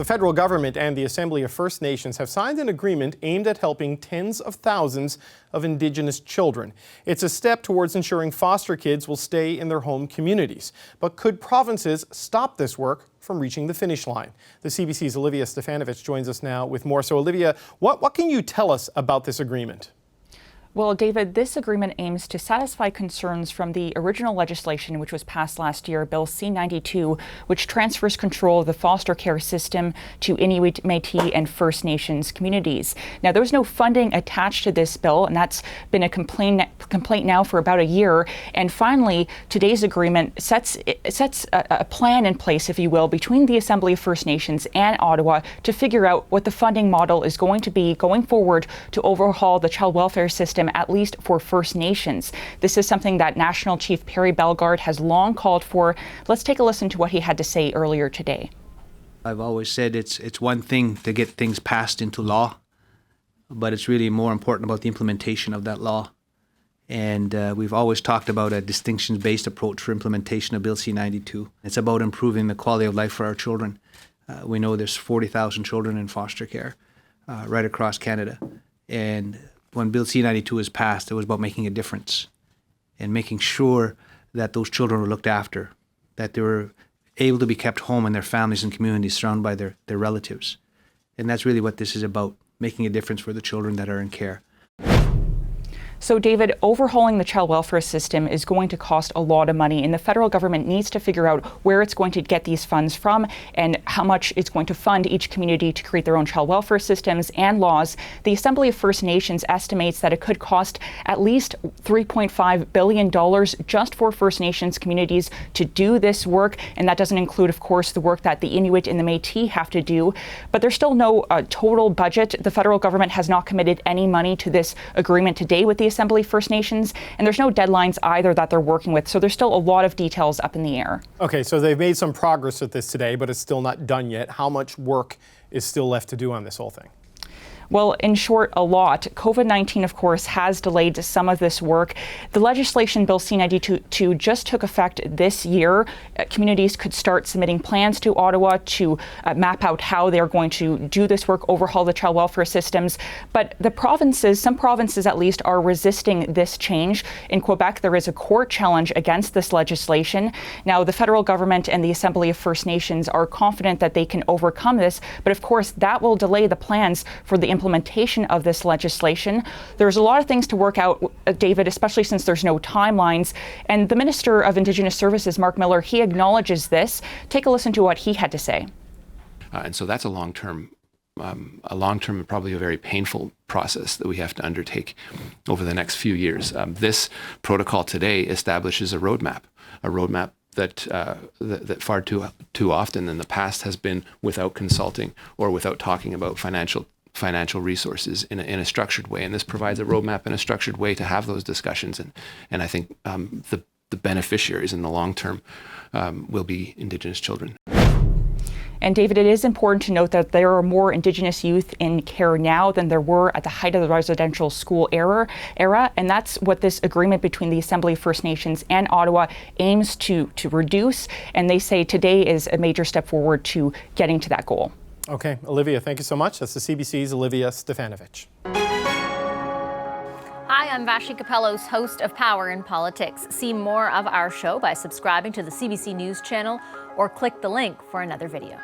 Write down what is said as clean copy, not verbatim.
The federal government and the Assembly of First Nations have signed an agreement aimed at helping tens of thousands of Indigenous children. It's a step towards ensuring foster kids will stay in their home communities. But could provinces stop this work from reaching the finish line? The CBC's Olivia Stefanovich joins us now with more. So Olivia, what can you tell us about this agreement? Well, David, this agreement aims to satisfy concerns from the original legislation which was passed last year, Bill C-92, which transfers control of the foster care system to Inuit, Métis and First Nations communities. Now, there was no funding attached to this bill, and that's been a complaint now for about a year. And finally, today's agreement sets a plan in place, if you will, between the Assembly of First Nations and Ottawa to figure out what the funding model is going to be going forward to overhaul the child welfare system, at least for First Nations. This is something that National Chief Perry Bellegarde has long called for. Let's take a listen to what he had to say earlier today. I've always said it's one thing to get things passed into law, but it's really more important about the implementation of that law. And we've always talked about a distinctions-based approach for implementation of Bill C-92. It's about improving the quality of life for our children. We know there's 40,000 children in foster care right across Canada. And when Bill C-92 was passed, it was about making a difference and making sure that those children were looked after, that they were able to be kept home in their families and communities surrounded by their relatives. And that's really what this is about, making a difference for the children that are in care. So, David, overhauling the child welfare system is going to cost a lot of money, and the federal government needs to figure out where it's going to get these funds from and how much it's going to fund each community to create their own child welfare systems and laws. The Assembly of First Nations estimates that it could cost at least $3.5 billion just for First Nations communities to do this work, and that doesn't include, of course, the work that the Inuit and the Métis have to do. But there's still no total budget. The federal government has not committed any money to this agreement today with the Assembly of First Nations, and there's no deadlines either that they're working with, so there's still a lot of details up in the air. Okay, so they've made some progress with this today, but it's still not done yet. How much work is still left to do on this whole thing? Well, in short, a lot. COVID-19, of course, has delayed some of this work. The legislation, Bill C-92, just took effect this year. Communities could start submitting plans to Ottawa to map out how they're going to do this work, overhaul the child welfare systems. But the provinces, some provinces at least, are resisting this change. In Quebec, there is a court challenge against this legislation. Now, the federal government and the Assembly of First Nations are confident that they can overcome this. But of course, that will delay the plans for the implementation of this legislation. There's a lot of things to work out, David, especially since there's no timelines. And the Minister of Indigenous Services, Mark Miller, he acknowledges this. Take a listen to what he had to say. And so that's a long-term and probably a very painful process that we have to undertake over the next few years. This protocol today establishes a roadmap that far too often in the past has been without consulting or without talking about financial resources in a structured way, and this provides a roadmap and a structured way to have those discussions. And I think the beneficiaries in the long term will be Indigenous children. And David, it is important to note that there are more Indigenous youth in care now than there were at the height of the residential school era, and that's what this agreement between the Assembly of First Nations and Ottawa aims to reduce. And they say today is a major step forward to getting to that goal. Okay, Olivia, thank you so much. That's the CBC's Olivia Stefanovich. Hi, I'm Vashi Capellos, host of Power in Politics. See more of our show by subscribing to the CBC News channel or click the link for another video.